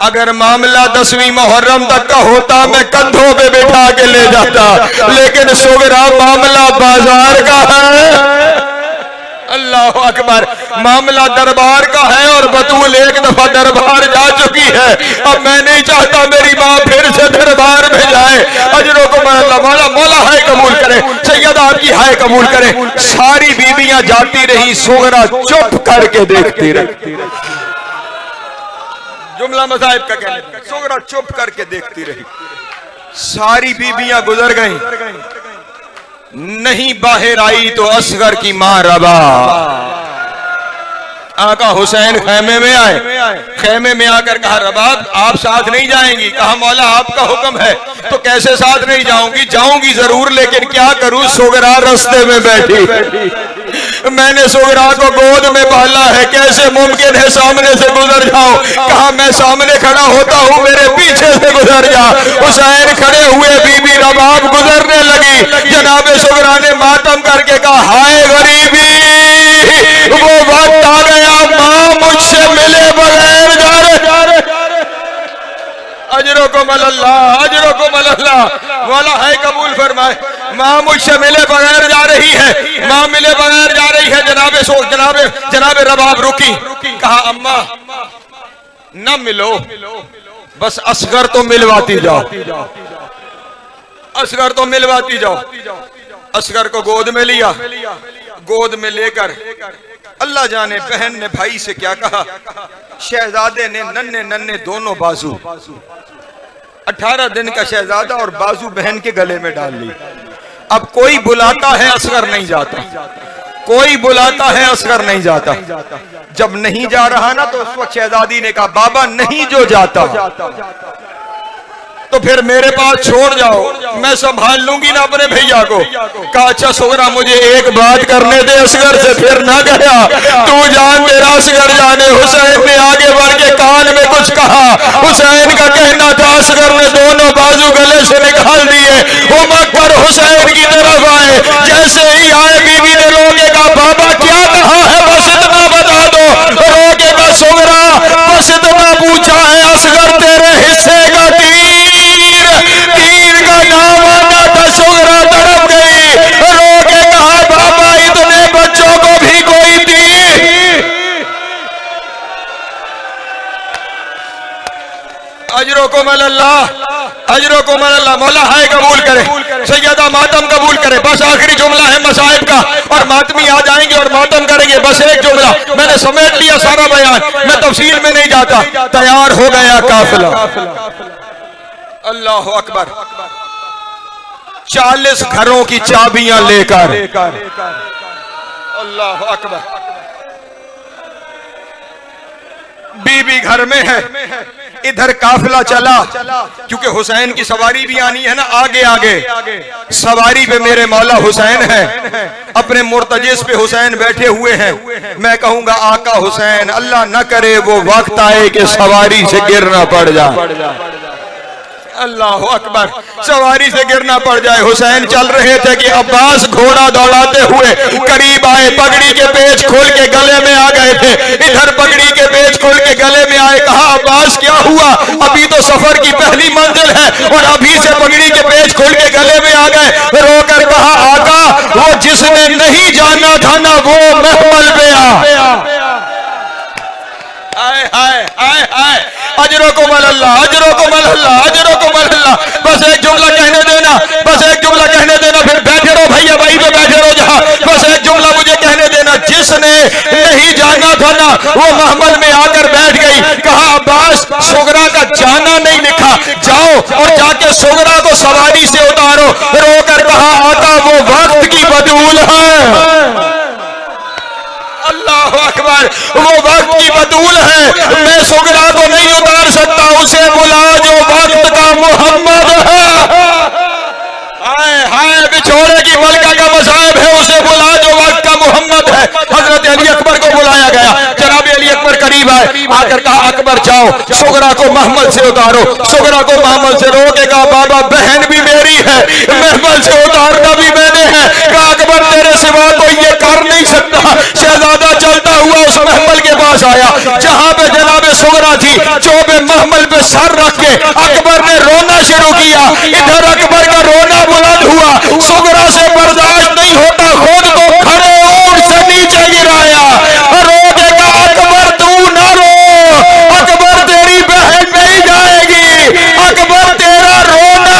अगर मामला 10वीं मुहर्रम तक का होता मैं कंधों पे बिठा के ले जाता, लेकिन सुगरा मामला बाजार का है। अल्लाह अकबर। मामला दरबार का है और बतूल एक दफा दरबार जा चुकी है। अब मैं नहीं चाहता मेरी माँ फिर से दरबार में जाए। अजरकुम अल्लाह। मौला मौला हाय कबूल करे, सैयदा आपकी हाय कबूल करे। सारी बीबियां जाती रही, सुगरा चुप करके देखती रही। जुमला मज़ाहिब का कहना, सुगरा चुप करके देखती रही। सारी बीबियां गुजर गईं, नहीं बाहर आई तो असगर की मां रबा। आका हुसैन खेमे में आए, खेमे में आकर कहा रबाब आप साथ नहीं जाएंगी? कहा मौला आपका हुक्म है। तो कैसे साथ नहीं जाऊंगी? जाऊंगी जरूर, लेकिन क्या करूं सुगरा रास्ते में बैठी। मैंने सुगरा को गोद में पाला है, कैसे मुमकिन है सामने से गुजर जाऊं? कहा मैं सामने खड़ा होता हूं, मेरे पीछे से गुजर जा। हुसैन खड़े हुए, बीबी रबाब गुजरने लगी। जनाब सुगरा ने मातम करके कहा हाय गरीबी, वो वक्त आ गया मां मुझसे मिले बगैर जा रहे। अजरकुम अल्लाह, अजरकुम अल्लाह। मौला है कबूल फरमाए। माँ मुझसे मिले बगैर जा रही है, माँ मिले बगैर जा रही है। जनाबे रबाब रुकी। कहा अम्मा न मिलो, बस असगर तो मिलवाती जाओ, असगर तो मिलवाती जाओ। असगर को गोद में लिया, गोद में लेकर अल्लाह जाने बहन ने भाई से क्या कहा। शहजादे ने नन्हे नन्हे दोनों बाजू, 18 दिन का शहजादा और बाजू बहन के गले में डाल ली। अब कोई बुलाता है असगर नहीं जाता, कोई बुलाता है असगर नहीं जाता। जब नहीं जा रहा ना तो उस वक्त शहजादी ने कहा बाबा नहीं जो जाता तो फिर मेरे पास छोड़ जाओ, मैं संभाल लूंगी ना अपने भैया को। कहा अच्छा सुगरा मुझे एक बात करने दे असगर से। फिर ना गया, तू जान तेरा असगर जाने। हुसैन ने आगे बढ़ के कान में कुछ कहा। हुसैन का कहना था असगर ने दोनों बाजू गले से निकाल दिए। वो मक्कर हुसैन की तरफ आए, जैसे ही आए बीवी ने रोकेगा, बाबा क्या कहा है बस इतना बता दो। रोकेगा सुगरा, बस इतना पूछा है असगर तेरे हिस्से का तीर का नाम आना था। सुगरा तड़प गई, रो के कहा बाबा इतने बच्चों को भी कोई तीर। अजरों को मल्लाह, अजरों को मल्लाह। मौला हाय कबूल करे, सैयदा मातम कबूल करे। बस आखिरी जुमला है मसाइब का और मातमी आ जाएंगे और मातम करेंगे। बस एक जुमला, मैंने समेट लिया सारा बयान, मैं तफसील में नहीं जाता। तैयार हो गया काफिला। अल्लाह अकबर। 40 घरों की चाबियां लेकर, अल्लाह अकबर। बीबी घर में है, इधर काफिला चला, क्योंकि हुसैन की सवारी भी आनी है ना। आगे आगे सवारी पे मेरे मौला हुसैन है, अपने मुर्तजिस पे हुसैन बैठे हुए हैं। मैं कहूंगा आका हुसैन, अल्लाह न करे वो वक्त आए कि सवारी से गिरना पड़ जाए। अल्लाह अकबर, सवारी से गिरना पड़ जाए। हुसैन चल रहे थे कि अब्बास घोड़ा दौड़ाते हुए करीब आए, पगड़ी के पेच खोल के गले में आ गए थे। इधर पगड़ी के पेच खोल के गले में आए। कहा अब्बास क्या हुआ, अभी तो सफर की पहली मंजिल है और अभी से पगड़ी के पेच खोल के गले में आ गए। रोकर कहा आका वो जिसने नहीं जाना था ना वो महमल पे आ। आए हाय आए हाय, अजरों को मल्लाह, अजरों को मल्लाह, अजरों को मल्लाह। बस एक जुमला कहने देना, बस एक जुमला कहने देना, फिर बैठे रहो भैया, वहीं पे बैठे रहो जहां। बस एक जुमला मुझे कहने देना, जिसने नहीं जाना था ना वो महमल में आकर बैठ गई। कहा अब्बास सुगरा का जाना नहीं लिखा, जाओ और जाके सुगरा को सवारी से उतारो। रोकर कहा आका वो वक्त की बदूल है। अल्लाह अकबर, वो वक्त की बदूल है। मैं सुगरा को नहीं उतार सकता, उसे बुला जो वक्त का मोहम्मद है। हाय हाय, बिछोड़े की मलका का मसाइब है, उसे बुला जो वक्त का मोहम्मद है। हजरत अली अकबर को बुलाया गया। जनाब अली अकबर करीब आए, आकर कहा अकबर जाओ सुगरा को महमल से उतारो। सुगरा को महमल से रोकेगा, बाबा बहन भी मेरी है, महमल से उतारना भी मैंने है। कहा अकबर तेरे सिवा कोई ये कर नहीं सकता। शहजादा चलता हुआ उस महमल के पास आया जहां पे जनाब सुगरा थी। चौबे महमल पे सर रख के अकबर ने रोना शुरू किया। इधर अकबर का रोना बुलंद हुआ, सुगरा से बर्दाश्त नहीं होता, खुद को खड़े ऊंट से नीचे गिराया। रोकेगा अकबर तू ना रो, अकबर तेरी बहन नहीं जाएगी, अकबर तेरा रोना।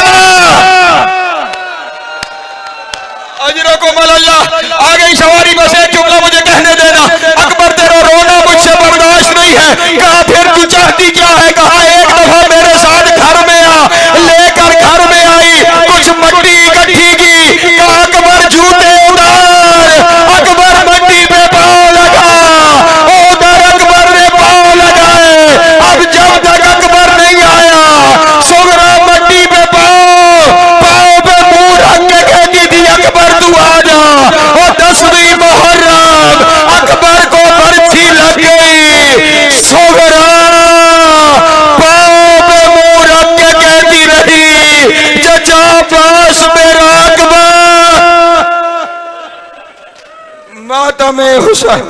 अजरों को मल्लाह, आ गई सवारी। बस एक जुमला मुझे कहने देना, अकबर तेरा रोना मुझसे बर्दाश्त नहीं है। कहा फिर तू चाहती क्या है। कहा एक दफा मेरे साथ घर में आ। लेकर घर में आई, कुछ मट्टी इकट्ठी की। कहा अकबर जूते उतार। अकबर मट्टी पे पाँव लगा, उधर अकबर ने पाँव लगाए। अब जब तक अकबर नहीं आया, सुगरा मट्टी पे पाँव पे मुंह रख के कहती थी अकबर तू आ जा। और 10वीं मुहर्रम अकबर को बरछी लग गई। सुगरा पाँव पे मुंह रख के कहती रही चचा पास मेरा अकबर। मातम हुसैन,